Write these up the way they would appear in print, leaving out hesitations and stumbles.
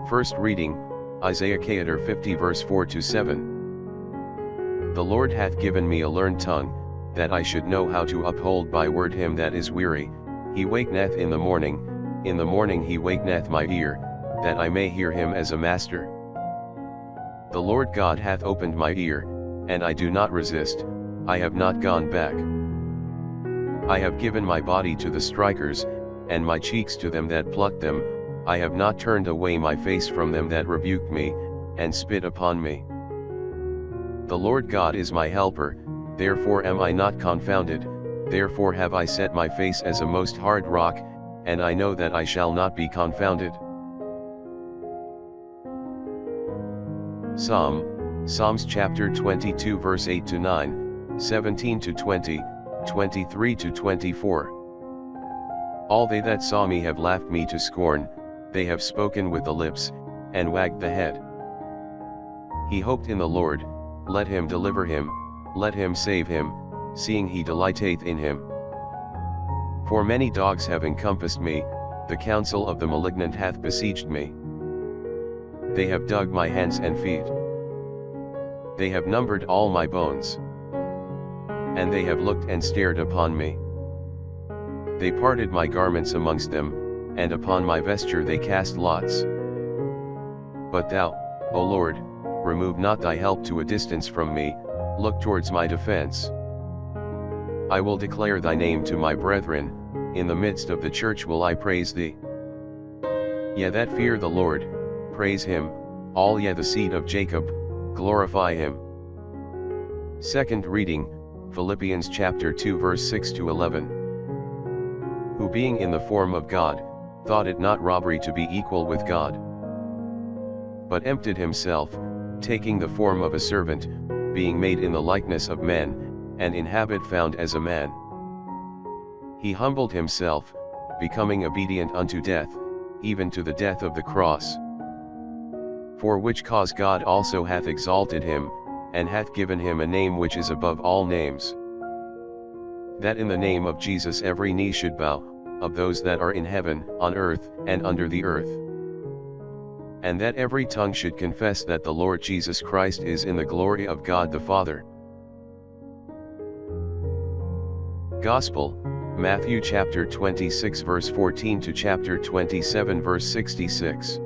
First reading, Isaiah chapter 50 verse 4-7. The Lord hath given me a learned tongue, that I should know how to uphold by word him that is weary. He wakeneth in the morning he wakeneth my ear, that I may hear him as a master. The Lord God hath opened my ear, and I do not resist, I have not gone back. I have given my body to the strikers, and my cheeks to them that plucked them, I have not turned away my face from them that rebuked me, and spit upon me. The Lord God is my helper, therefore am I not confounded, therefore have I set my face as a most hard rock, and I know that I shall not be confounded. Psalms chapter 22 verse 8-9, 17-20, 23-24. All they that saw me have laughed me to scorn, they have spoken with the lips, and wagged the head. He hoped in the Lord, let him deliver him, let him save him, seeing he delighteth in him. For many dogs have encompassed me, the counsel of the malignant hath besieged me. They have dug my hands and feet. They have numbered all my bones. And they have looked and stared upon me. They parted my garments amongst them, and upon my vesture they cast lots. But thou, O Lord, remove not thy help to a distance from me, look towards my defense. I will declare thy name to my brethren, in the midst of the church will I praise thee. Ye that fear the Lord, praise him, all ye the seed of Jacob, glorify him. Second reading, Philippians chapter 2 verse 6-11. Who being in the form of God, thought it not robbery to be equal with God, but emptied himself, taking the form of a servant, being made in the likeness of men, and in habit found as a man. He humbled himself, becoming obedient unto death, even to the death of the cross. For which cause God also hath exalted him, and hath given him a name which is above all names, that in the name of Jesus every knee should bow, of those that are in heaven, on earth, and under the earth, and that every tongue should confess that the Lord Jesus Christ is in the glory of God the Father. Gospel, Matthew chapter 26 verse 14 to chapter 27 verse 66.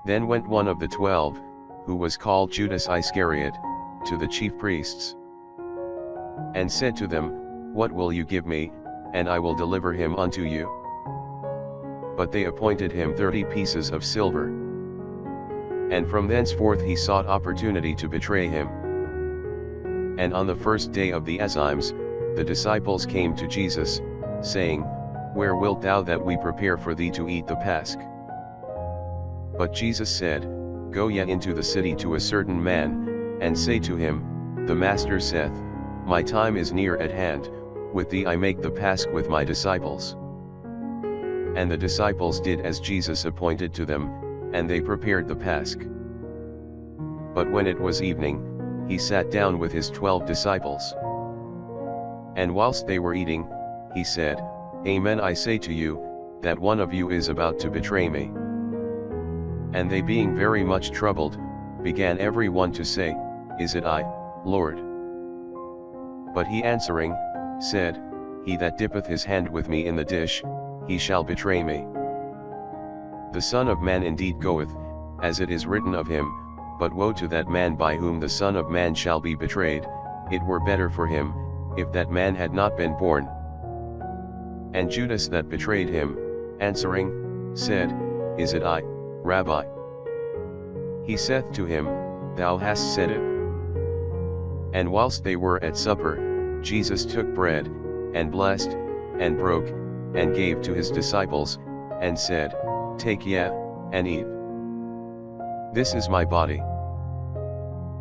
Then went one of the 12, who was called Judas Iscariot, to the chief priests, and said to them, What will you give me, and I will deliver him unto you? But they appointed him 30 pieces of silver. And from thenceforth he sought opportunity to betray him. And on the first day of the Azymes, the disciples came to Jesus, saying, Where wilt thou that we prepare for thee to eat the Pasch? But Jesus said, Go ye into the city to a certain man, and say to him, The Master saith, My time is near at hand, with thee I make the Pasch with my disciples. And the disciples did as Jesus appointed to them, and they prepared the Pasch. But when it was evening, he sat down with his 12 disciples. And whilst they were eating, he said, Amen I say to you, that one of you is about to betray me. And they being very much troubled, began every one to say, Is it I, Lord? But he answering, said, He that dippeth his hand with me in the dish, he shall betray me. The Son of Man indeed goeth, as it is written of him, but woe to that man by whom the Son of Man shall be betrayed, it were better for him, if that man had not been born. And Judas that betrayed him, answering, said, Is it I, Rabbi? He saith to him, Thou hast said it. And whilst they were at supper, Jesus took bread, and blessed, and broke, and gave to his disciples, and said, Take ye, and eat. This is my body.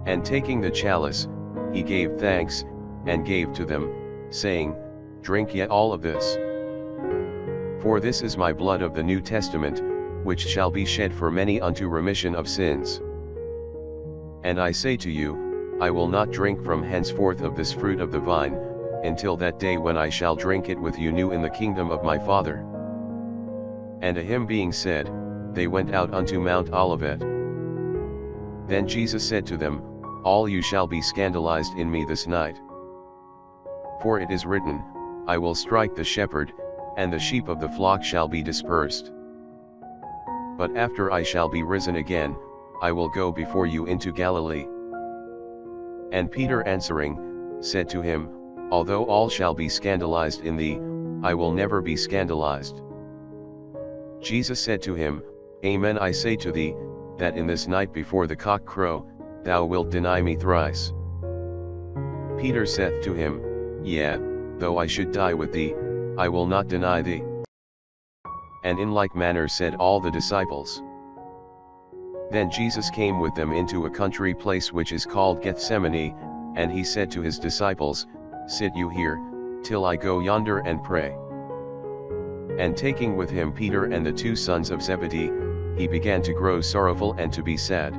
And taking the chalice, he gave thanks, and gave to them, saying, Drink ye all of this. For this is my blood of the New Testament, which shall be shed for many unto remission of sins. And I say to you, I will not drink from henceforth of this fruit of the vine, until that day when I shall drink it with you new in the kingdom of my Father. And a hymn being said, they went out unto Mount Olivet. Then Jesus said to them, All you shall be scandalized in me this night. For it is written, I will strike the shepherd, and the sheep of the flock shall be dispersed. But after I shall be risen again, I will go before you into Galilee. And Peter answering, said to him, Although all shall be scandalized in thee, I will never be scandalized. Jesus said to him, Amen, I say to thee, that in this night before the cock crow, thou wilt deny me thrice. Peter saith to him, Yea, though I should die with thee, I will not deny thee. And in like manner said all the disciples. Then Jesus came with them into a country place which is called Gethsemane, and he said to his disciples, Sit you here, till I go yonder and pray. And taking with him Peter and the 2 sons of Zebedee, he began to grow sorrowful and to be sad.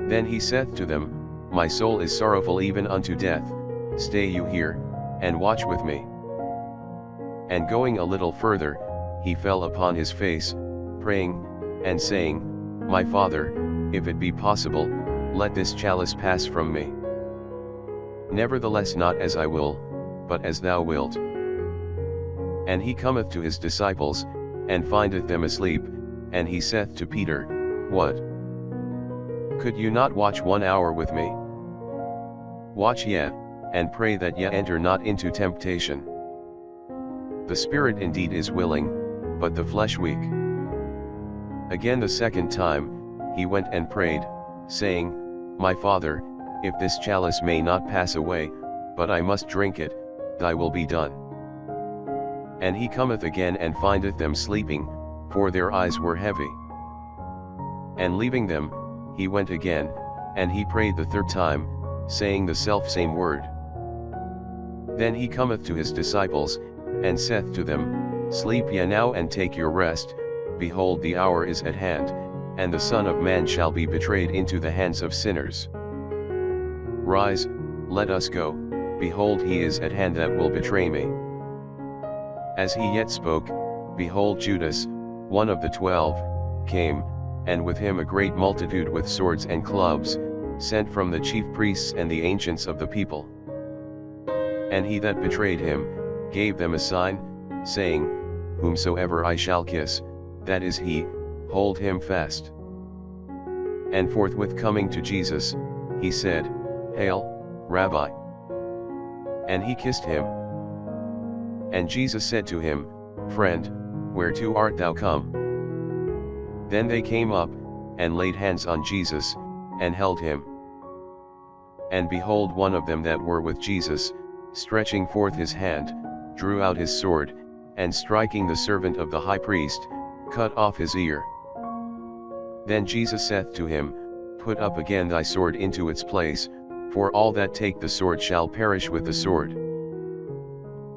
Then he saith to them, My soul is sorrowful even unto death, stay you here, and watch with me. And going a little further, he fell upon his face, praying, and saying, My Father, if it be possible, let this chalice pass from me. Nevertheless not as I will, but as thou wilt. And he cometh to his disciples, and findeth them asleep, and he saith to Peter, What? Could you not watch 1 hour with me? Watch yet, and pray that ye enter not into temptation. The spirit indeed is willing, but the flesh weak. Again the second time, he went and prayed, saying, My Father, if this chalice may not pass away, but I must drink it, thy will be done. And he cometh again and findeth them sleeping, for their eyes were heavy. And leaving them, he went again, and he prayed the third time, saying the selfsame word. Then he cometh to his disciples, and saith to them, Sleep ye now and take your rest, behold the hour is at hand, and the Son of Man shall be betrayed into the hands of sinners. Rise, let us go, behold he is at hand that will betray me. As he yet spoke, behold Judas, one of the 12, came, and with him a great multitude with swords and clubs, sent from the chief priests and the ancients of the people. And he that betrayed him, gave them a sign, saying, Whomsoever I shall kiss, that is he, hold him fast. And forthwith coming to Jesus, he said, Hail, Rabbi! And he kissed him. And Jesus said to him, Friend, whereto art thou come? Then they came up, and laid hands on Jesus, and held him. And behold, one of them that were with Jesus, stretching forth his hand, drew out his sword, and striking the servant of the high priest, cut off his ear. Then Jesus saith to him, Put up again thy sword into its place, for all that take the sword shall perish with the sword.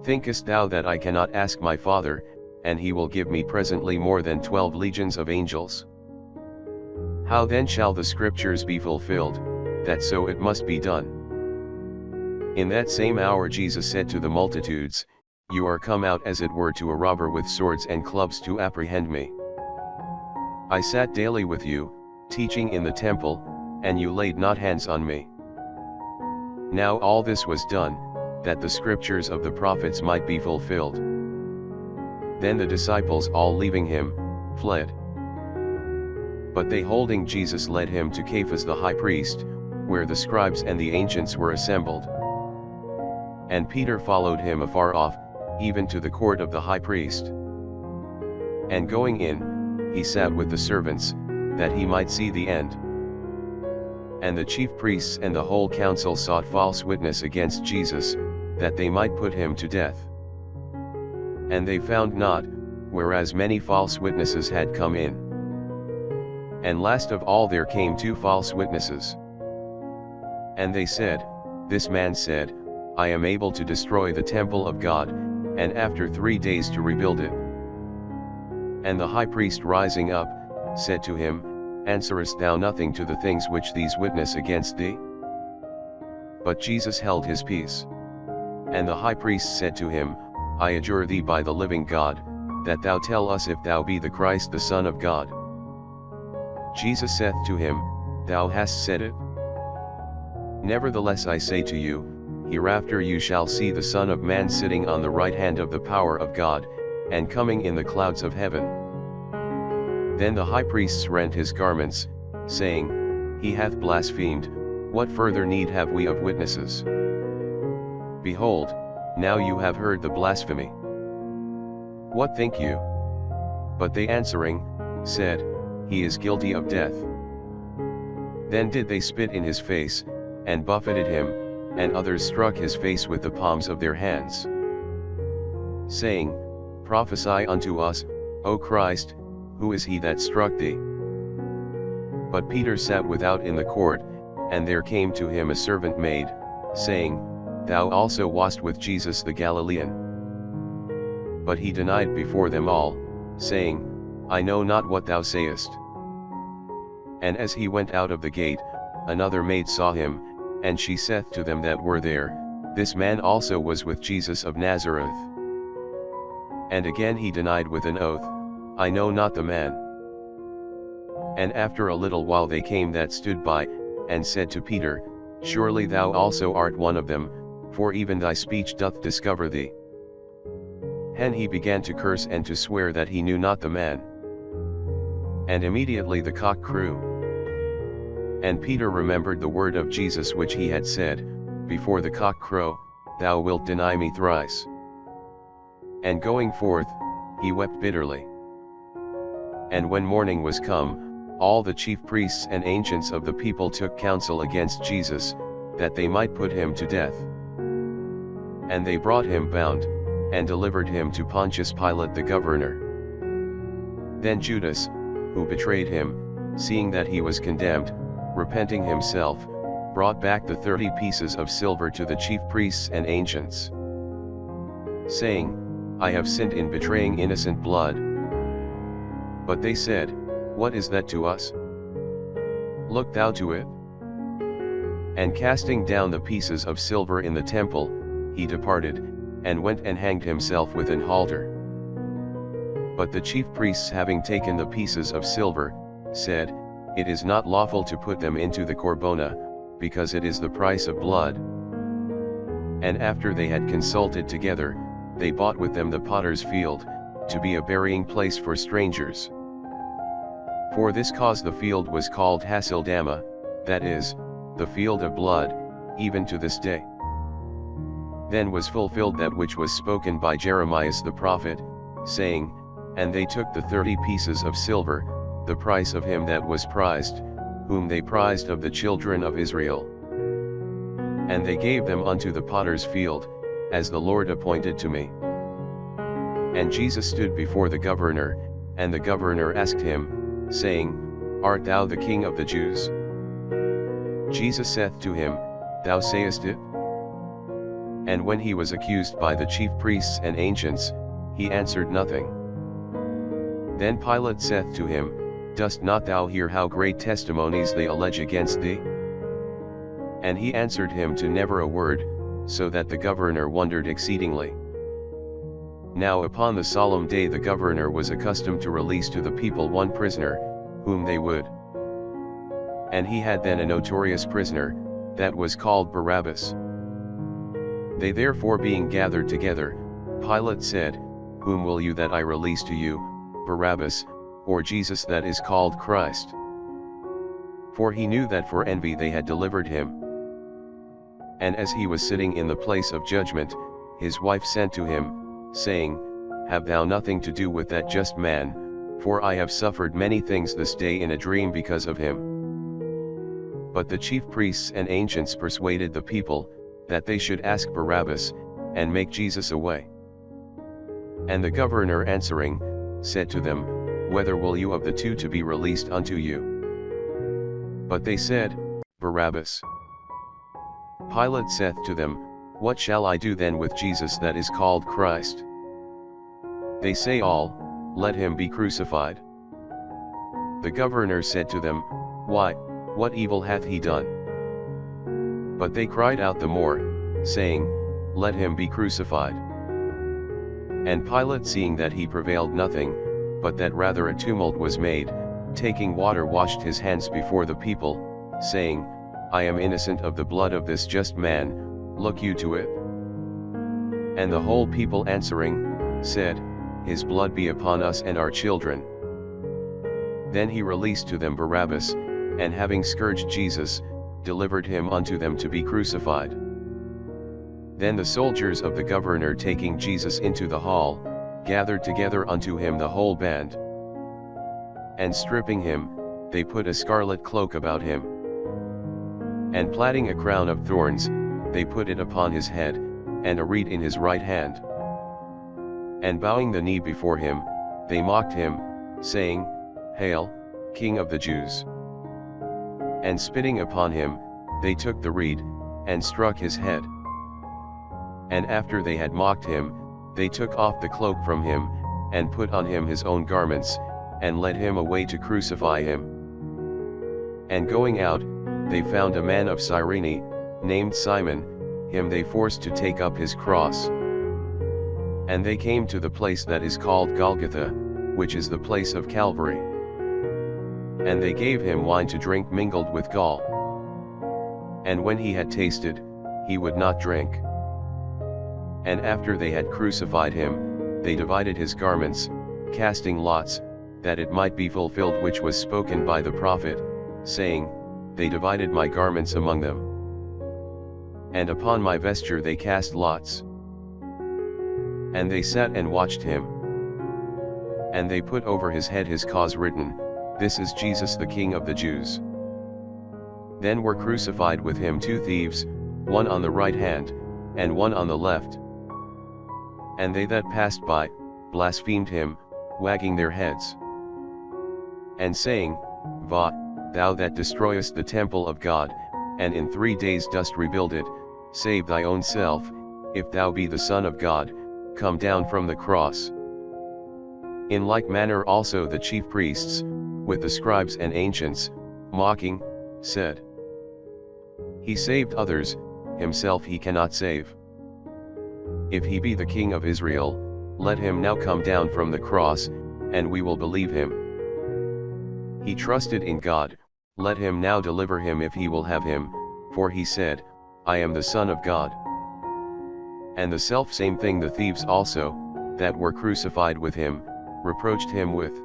Thinkest thou that I cannot ask my Father, and he will give me presently more than 12 legions of angels? How then shall the scriptures be fulfilled, that so it must be done? In that same hour Jesus said to the multitudes, You are come out as it were to a robber with swords and clubs to apprehend me. I sat daily with you, teaching in the temple, and you laid not hands on me. Now all this was done, that the scriptures of the prophets might be fulfilled. Then the disciples all leaving him, fled. But they holding Jesus led him to Caiaphas the high priest, where the scribes and the ancients were assembled. And Peter followed him afar off, even to the court of the high priest. And going in, he sat with the servants, that he might see the end. And the chief priests and the whole council sought false witness against Jesus, that they might put him to death. And they found not, whereas many false witnesses had come in. And last of all there came 2 false witnesses. And they said, This man said, I am able to destroy the temple of God, and after 3 days to rebuild it. And the high priest rising up, said to him, Answerest thou nothing to the things which these witness against thee? But Jesus held his peace. And the high priest said to him, I adjure thee by the living God, that thou tell us if thou be the Christ the Son of God. Jesus saith to him, Thou hast said it. Nevertheless I say to you, hereafter you shall see the Son of Man sitting on the right hand of the power of God, and coming in the clouds of heaven. Then the high priests rent his garments, saying, He hath blasphemed, what further need have we of witnesses? Behold, now you have heard the blasphemy. What think you? But they answering, said, He is guilty of death. Then did they spit in his face, and buffeted him, and others struck his face with the palms of their hands, saying, Prophesy unto us, O Christ, who is he that struck thee? But Peter sat without in the court, and there came to him a servant maid, saying, Thou also wast with Jesus the Galilean. But he denied before them all, saying, I know not what thou sayest. And as he went out of the gate, another maid saw him, and she saith to them that were there, This man also was with Jesus of Nazareth. And again he denied with an oath, I know not the man. And after a little while they came that stood by, and said to Peter, Surely thou also art one of them, for even thy speech doth discover thee. And he began to curse and to swear that he knew not the man. And immediately the cock crew. And Peter remembered the word of Jesus which he had said, Before the cock crow, thou wilt deny me thrice. And going forth, he wept bitterly. And when morning was come, all the chief priests and ancients of the people took counsel against Jesus, that they might put him to death. And they brought him bound, and delivered him to Pontius Pilate the governor. Then Judas, who betrayed him, seeing that he was condemned, repenting himself, brought back the 30 pieces of silver to the chief priests and ancients, saying, I have sinned in betraying innocent blood. But they said, What is that to us? Look thou to it. And casting down the pieces of silver in the temple, he departed, and went and hanged himself with an halter. But the chief priests having taken the pieces of silver, said, It is not lawful to put them into the corbona, because it is the price of blood. And after they had consulted together, they bought with them the potter's field, to be a burying place for strangers. For this cause the field was called Hasildama, that is, the field of blood, even to this day. Then was fulfilled that which was spoken by Jeremiah the prophet, saying, And they took the 30 pieces of silver, the price of him that was prized, whom they prized of the children of Israel. And they gave them unto the potter's field, as the Lord appointed to me. And Jesus stood before the governor, and the governor asked him, saying, Art thou the King of the Jews? Jesus saith to him, Thou sayest it. And when he was accused by the chief priests and ancients, he answered nothing. Then Pilate saith to him, Dost not thou hear how great testimonies they allege against thee? And he answered him to never a word, so that the governor wondered exceedingly. Now upon the solemn day the governor was accustomed to release to the people one prisoner, whom they would. And he had then a notorious prisoner, that was called Barabbas. They therefore being gathered together, Pilate said, Whom will you that I release to you, Barabbas, or Jesus that is called Christ? For he knew that for envy they had delivered him. And as he was sitting in the place of judgment, his wife sent to him, saying, Have thou nothing to do with that just man, for I have suffered many things this day in a dream because of him. But the chief priests and ancients persuaded the people, that they should ask Barabbas, and make Jesus away. And the governor answering, said to them, Whether will you of the two to be released unto you? But they said, Barabbas. Pilate saith to them, What shall I do then with Jesus that is called Christ? They say all, Let him be crucified. The governor said to them, Why, what evil hath he done? But they cried out the more, saying, Let him be crucified. And Pilate, seeing that he prevailed nothing, but that rather a tumult was made, taking water washed his hands before the people, saying, I am innocent of the blood of this just man, look you to it. And the whole people answering, said, His blood be upon us and our children. Then he released to them Barabbas, and having scourged Jesus, delivered him unto them to be crucified. Then the soldiers of the governor, taking Jesus into the hall, gathered together unto him the whole band. And stripping him, they put a scarlet cloak about him. And platting a crown of thorns, they put it upon his head, and a reed in his right hand. And bowing the knee before him, they mocked him, saying, Hail, King of the Jews! And spitting upon him, they took the reed, and struck his head. And after they had mocked him, they took off the cloak from him, and put on him his own garments, and led him away to crucify him. And going out, they found a man of Cyrene, named Simon, him they forced to take up his cross. And they came to the place that is called Golgotha, which is the place of Calvary. And they gave him wine to drink mingled with gall. And when he had tasted, he would not drink. And after they had crucified him, they divided his garments, casting lots, that it might be fulfilled which was spoken by the prophet, saying, They divided my garments among them. And upon my vesture they cast lots. And they sat and watched him. And they put over his head his cause written, This is Jesus the King of the Jews. Then were crucified with him 2 thieves, one on the right hand, and one on the left. And they that passed by, blasphemed him, wagging their heads, and saying, Va, thou that destroyest the temple of God, and in 3 days dost rebuild it, save thy own self, if thou be the Son of God, come down from the cross. In like manner also the chief priests, with the scribes and ancients, mocking, said, He saved others, himself he cannot save. If he be the King of Israel, let him now come down from the cross, and we will believe him. He trusted in God, let him now deliver him if he will have him, for he said, I am the Son of God. And the selfsame thing the thieves also, that were crucified with him, reproached him with.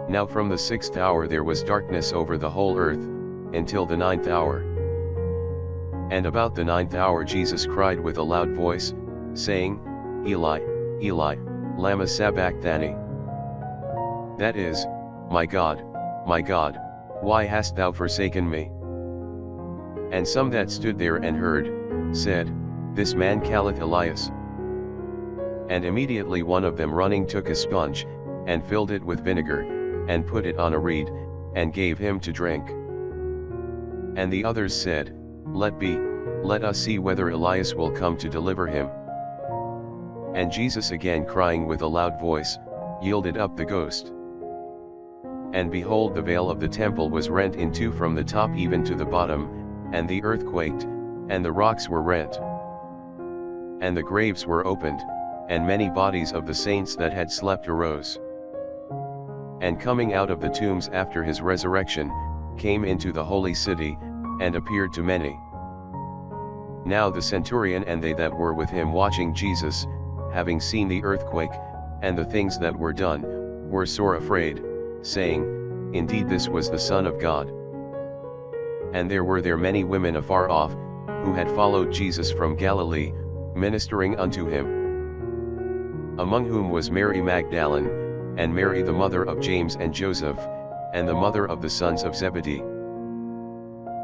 Now from the 6th hour there was darkness over the whole earth, until the 9th hour. And about the 9th hour Jesus cried with a loud voice, saying, Eli, Eli, lama sabachthani? That is, my God, why hast thou forsaken me? And some that stood there and heard, said, This man calleth Elias. And immediately one of them running took a sponge, and filled it with vinegar, and put it on a reed, and gave him to drink. And the others said, Let be, let us see whether Elias will come to deliver him. And Jesus again crying with a loud voice, yielded up the ghost. And behold, the veil of the temple was rent in 2 from the top even to the bottom, and the earth quaked, and the rocks were rent. And the graves were opened, and many bodies of the saints that had slept arose. And coming out of the tombs after his resurrection, came into the holy city, and appeared to many. Now the centurion and they that were with him watching Jesus, having seen the earthquake, and the things that were done, were sore afraid, saying, Indeed this was the Son of God. And there were there many women afar off, who had followed Jesus from Galilee, ministering unto him. Among whom was Mary Magdalene, and Mary the mother of James and Joseph, and the mother of the sons of Zebedee.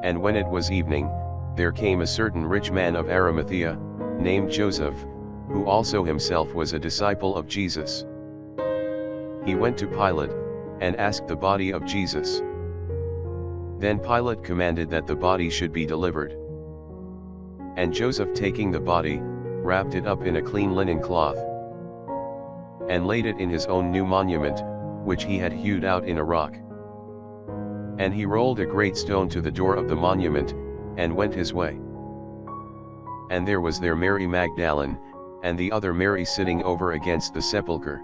And when it was evening, there came a certain rich man of Arimathea, named Joseph, who also himself was a disciple of Jesus. He went to Pilate, and asked the body of Jesus. Then Pilate commanded that the body should be delivered. And Joseph, taking the body, wrapped it up in a clean linen cloth, and laid it in his own new monument, which he had hewed out in a rock. And he rolled a great stone to the door of the monument, and went his way. And there was there Mary Magdalene, and the other Mary sitting over against the sepulchre.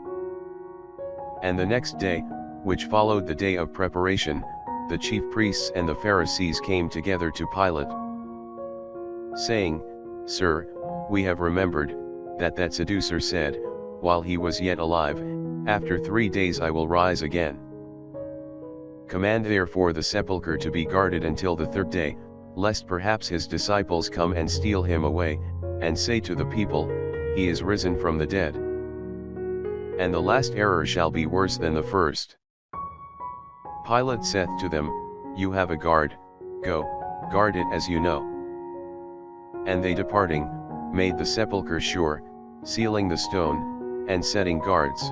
And the next day, which followed the day of preparation, the chief priests and the Pharisees came together to Pilate, saying, Sir, we have remembered, that seducer said, while he was yet alive, After 3 days I will rise again. Command therefore the sepulchre to be guarded until the 3rd day, lest perhaps his disciples come and steal him away, and say to the people, He is risen from the dead. And the last error shall be worse than the first. Pilate saith to them, You have a guard, go, guard it as you know. And they departing, made the sepulchre sure, sealing the stone, and setting guards.